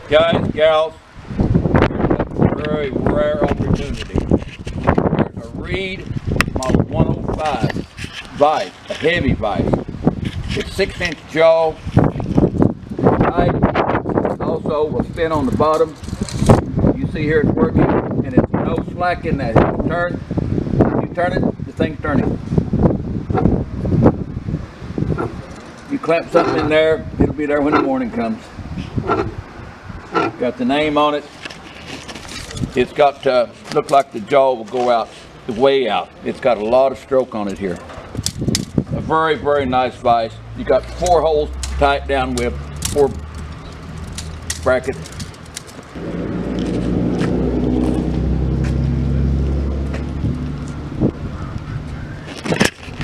Guys, gals, a very rare opportunity. There's a Reed Model 105 VISE, a heavy VISE. It's 6-inch jaw, tight, also will spin on the bottom. You see here it's working, and it's no slack in that. You turn it, the thing's turning. You clamp something in there, it'll be there when the morning comes. Got the name on it. It's got look like the jaw will go out, the way out. It's got a lot of stroke on it here. A very, very nice vise. You got 4 holes tight down with 4 brackets.